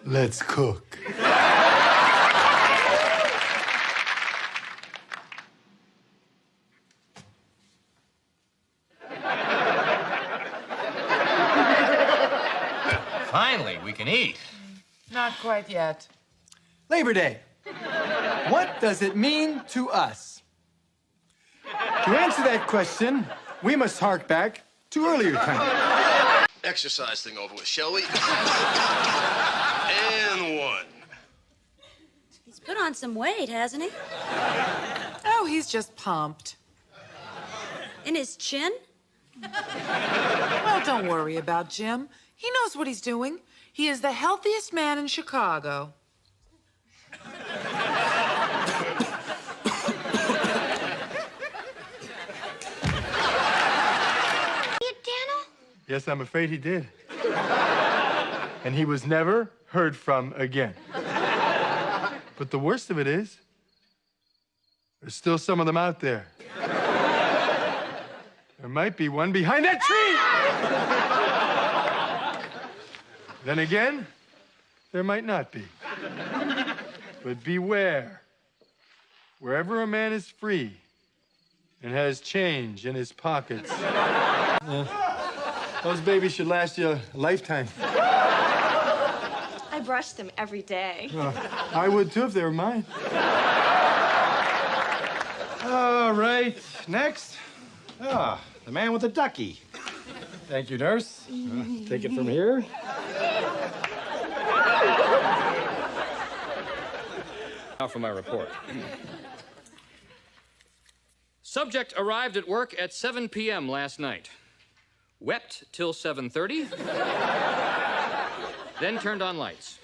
Let's cook. Finally, we can eat. Not quite yet. Labor Day. What does it mean to us? To answer that question, we must hark back to earlier times. Exercise thing over with, shall we? And one. He's put on some weight, hasn't he? Oh, he's just pumped. In his chin? Well, don't worry about Jim. He knows what he's doing. He is the healthiest man in Chicago. Yes, I'm afraid he did. And he was never heard from again. But the worst of it is, there's still some of them out there. There might be one behind that tree! Then again, there might not be. But beware. Wherever a man is free and has change in his pockets, those babies should last you a lifetime. I brush them every day. I would too if they were mine. All right, next. Ah, the man with the ducky. Thank you, nurse. Take it from here. Now for my report. Subject arrived at work at 7 p.m. last night. Wept till 7:30. Then turned on lights.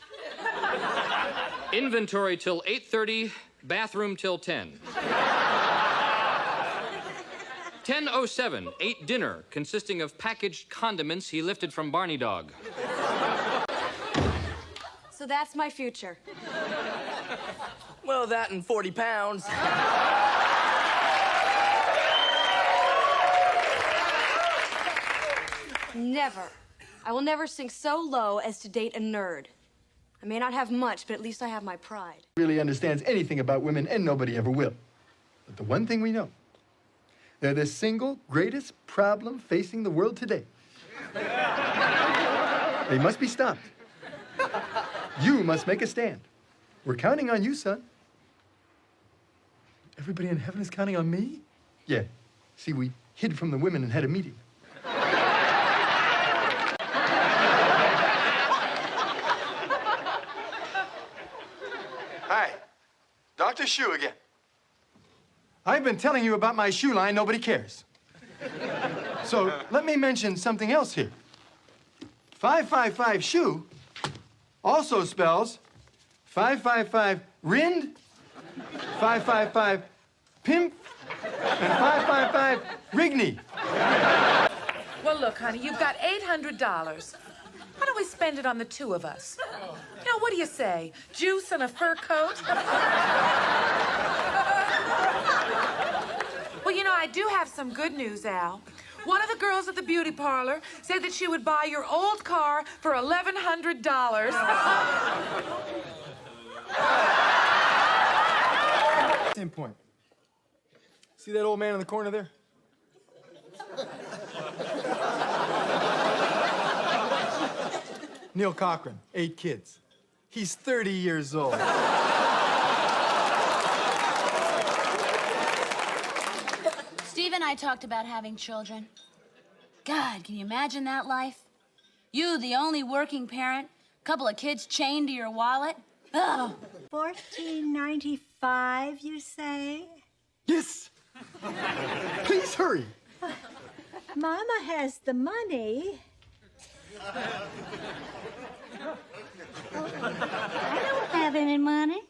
Inventory till 8:30. Bathroom till 10. 10:07. Ate dinner consisting of packaged condiments he lifted from Barney Dog. So that's my future. Well, that and 40 pounds. Never. I will never sink so low as to date a nerd. I may not have much, but at least I have my pride. Really understands anything about women, and nobody ever will. But the one thing we know, they're the single greatest problem facing the world today. They must be stopped. You must make a stand. We're counting on you, son. Everybody in heaven is counting on me? Yeah. See, we hid from the women and had a meeting. Hi. Dr. Shoe again. I've been telling you about my shoe line. Nobody cares. So let me mention something else here. 555 shoe also spells 555 rind, 555 pimp, and 555 Rigney. Well, look, honey, you've got $800. Why don't we spend it on the two of us? You know, what do you say? Juice and a fur coat? Well, you know, I do have some good news, Al. One of the girls at the beauty parlor said that she would buy your old car for $1,100. Same point. See that old man in the corner there? Neil Cochran, 8 kids. He's 30 years old. Steve and I talked about having children. God, can you imagine that life? You, the only working parent, couple of kids chained to your wallet. Oh. $14.95, you say? Yes! Please hurry. Mama has the money. I don't have any money.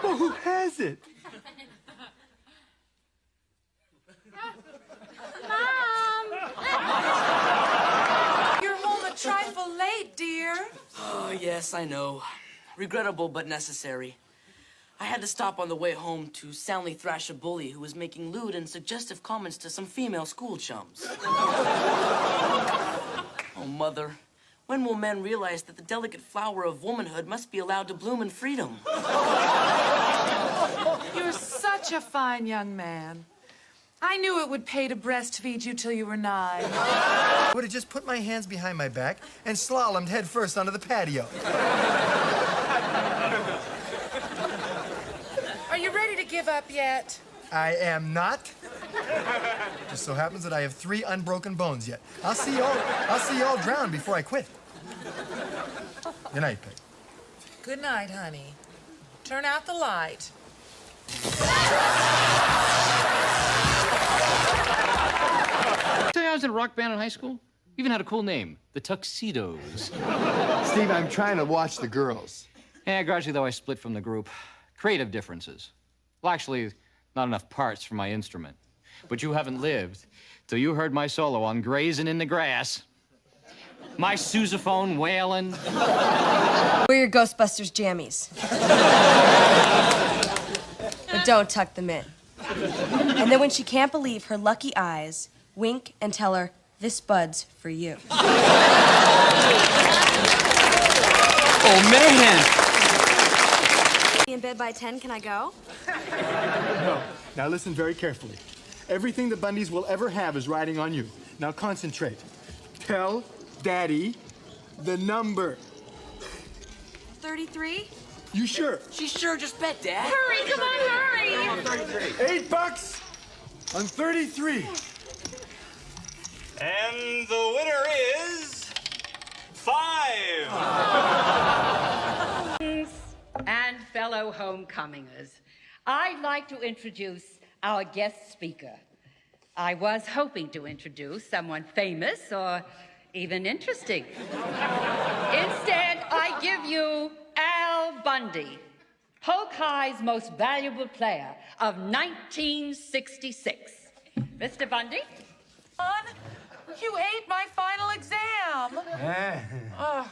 Well, who has it? Mom! You're home a trifle late, dear. Oh, yes, I know. Regrettable but necessary. I had to stop on the way home to soundly thrash a bully who was making lewd and suggestive comments to some female school chums. Oh, Mother, When will men realize that the delicate flower of womanhood must be allowed to bloom in freedom? You're such a fine young man. I knew it would pay to breastfeed you till you were 9. I would have just put my hands behind my back and slalomed head first onto the patio. Are you ready to give up yet? I am not. Just so happens that I have 3 unbroken bones yet. I'll see y'all drown before I quit. Good night, Peg. Good night, honey. Turn out the light. Tell you I was in a rock band in high school? Even had a cool name, the Tuxedos. Steve, I'm trying to watch the girls. Yeah, gradually, though, I split from the group. Creative differences. Well, actually, not enough parts for my instrument. But you haven't lived till you heard my solo on Grazing in the Grass. My sousaphone wailing. Wear your Ghostbusters jammies. But don't tuck them in. And then when she can't believe her lucky eyes, wink and tell her, this bud's for you. Oh, man! In bed by 10, can I go? No. Now listen very carefully. Everything the Bundys will ever have is riding on you. Now concentrate. Tell Daddy the number. 33? You sure? She's sure, just bet, Dad. Hurry, come on, hurry! $8 on 33. And the winner is 5. And fellow homecomingers, I'd like to introduce our guest speaker. I was hoping to introduce someone famous or even interesting. Instead, I give you Al Bundy, Polk High's most valuable player of 1966. Mr. Bundy? Son, you ate my final exam. Oh.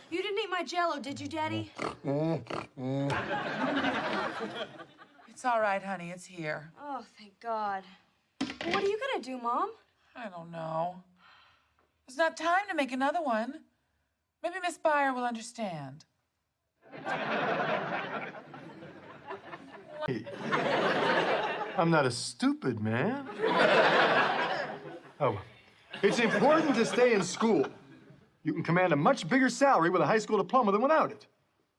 You didn't eat my Jell-O, did you, Daddy? It's all right, honey. It's here. Oh, thank God. Well, what are you gonna do, Mom? I don't know. There's not time to make another one. Maybe Miss Byer will understand. Hey, I'm not a stupid man. Oh, it's important to stay in school. You can command a much bigger salary with a high school diploma than without it.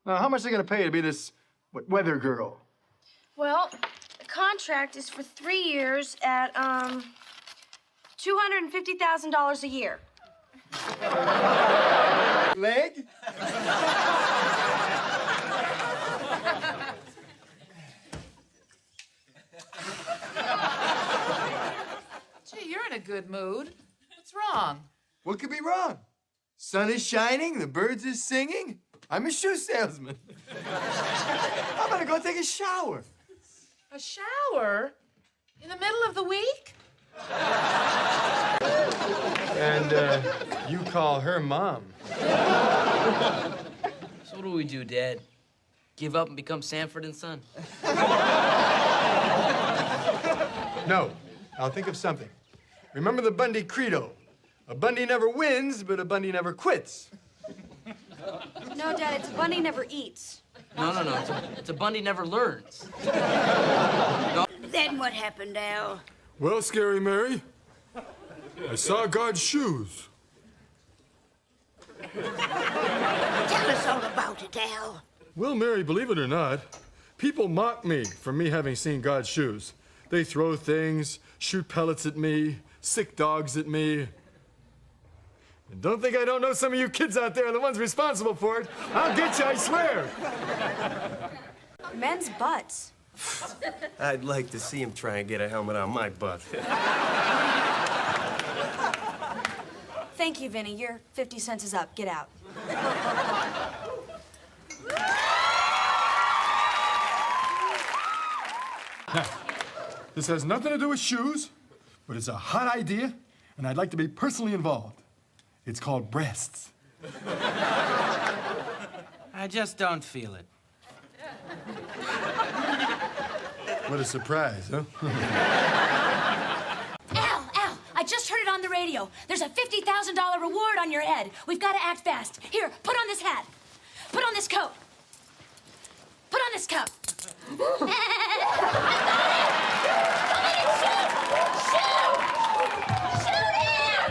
Now, how much are they going to pay to be this, weather girl? Well, the contract is for 3 years at, $250,000 a year. Leg? Gee, you're in a good mood. What's wrong? What could be wrong? Sun is shining, the birds are singing. I'm a shoe salesman. I'm gonna go take a shower. A shower? In the middle of the week? And, you call her Mom. So what do we do, Dad? Give up and become Sanford and Son? No, I'll think of something. Remember the Bundy credo. A Bundy never wins, but a Bundy never quits. No, Dad, it's Bundy never eats. No. It's a Bundy never learns. Then what happened, Al? Well, Scary Mary, I saw God's shoes. Tell us all about it, Al. Well, Mary, believe it or not, people mock me for me having seen God's shoes. They throw things, shoot pellets at me, sick dogs at me. And don't think I don't know some of you kids out there are the ones responsible for it. I'll get you, I swear. Men's butts. I'd like to see him try and get a helmet on my butt. Thank you, Vinny. Your 50 cents is up. Get out. Now, this has nothing to do with shoes, but it's a hot idea, and I'd like to be personally involved. It's called breasts. I just don't feel it. What a surprise, huh? Al, I just heard it on the radio. radio. There's a $50,000 reward on your head. We've got to act fast. Here, put on this hat. Put on this coat. Put on this cup. I got it! Shoot! Shoot! Shoot him!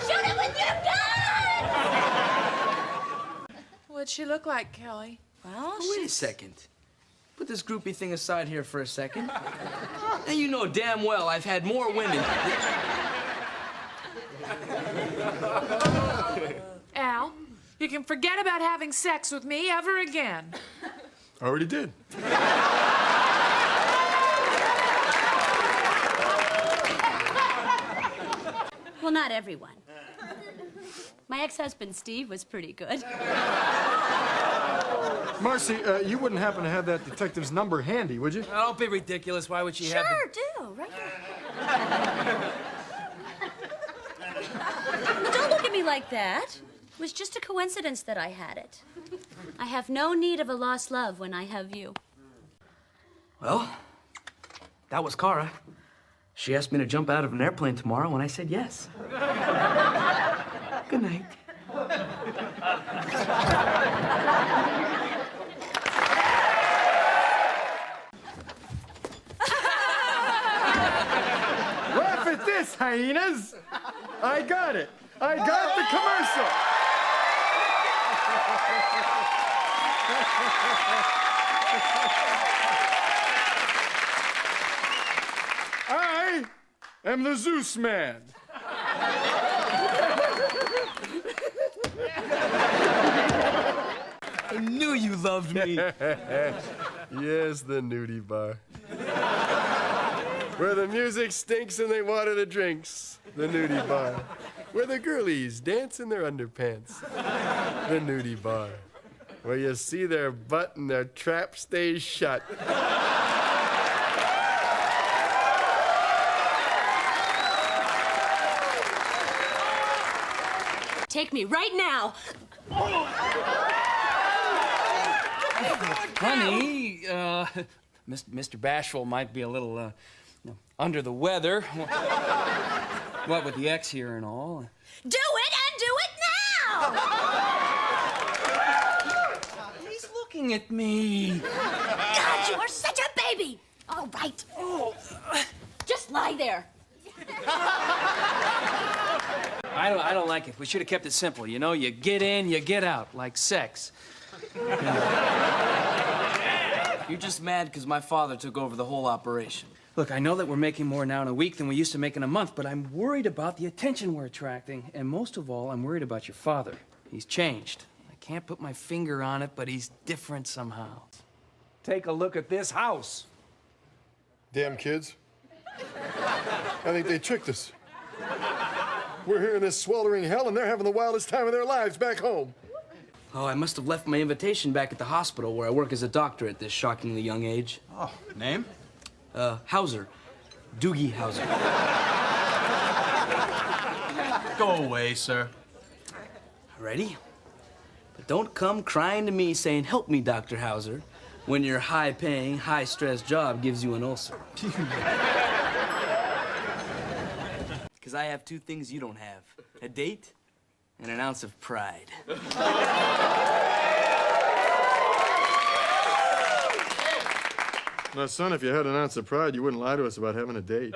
Shoot him with your gun! What'd she look like, Kelly? Well, wait a second. Put this groupie thing aside here for a second. Now, you know damn well I've had more women. Al, you can forget about having sex with me ever again. I already did. Well, not everyone. My ex-husband, Steve, was pretty good. Marcy, you wouldn't happen to have that detective's number handy, would you? Don't be ridiculous. Why would she have Sure, do. Right here. Don't look at me like that. It was just a coincidence that I had it. I have no need of a lost love when I have you. Well, that was Kara. She asked me to jump out of an airplane tomorrow, and I said yes. Good night. Laugh at this, hyenas! I got it. I got the commercial. I am the Zeus Man. I knew you loved me. Yes, the nudie bar. Where the music stinks and they water the drinks. The nudie bar. Where the girlies dance in their underpants. The nudie bar. Where you see their butt and their trap stays shut. Take me right now. Honey, Mr. Bashful might be a little, under the weather. What with the ex here and all. Do it and do it now! He's looking at me. God, you are such a baby! All right. Just lie there. I don't like it. We should have kept it simple, you know? You get in, you get out, like sex. You're just mad because my father took over the whole operation. Look, I know that we're making more now in a week than we used to make in a month, but I'm worried about the attention we're attracting. And most of all, I'm worried about your father. He's changed. I can't put my finger on it, but he's different somehow. Take a look at this house. Damn kids. I think they tricked us. We're here in this sweltering hell, and they're having the wildest time of their lives back home. Oh, I must have left my invitation back at the hospital where I work as a doctor at this shockingly young age. Oh, name? Hauser. Doogie Hauser. Go away, sir. Ready? But don't come crying to me saying, "Help me, Dr. Hauser," when your high-paying, high-stress job gives you an ulcer. Because I have two things you don't have. A date and an ounce of pride. Now, son, if you had an ounce of pride, you wouldn't lie to us about having a date.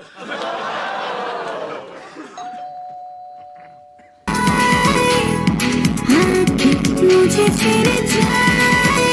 मुझे फिर जाए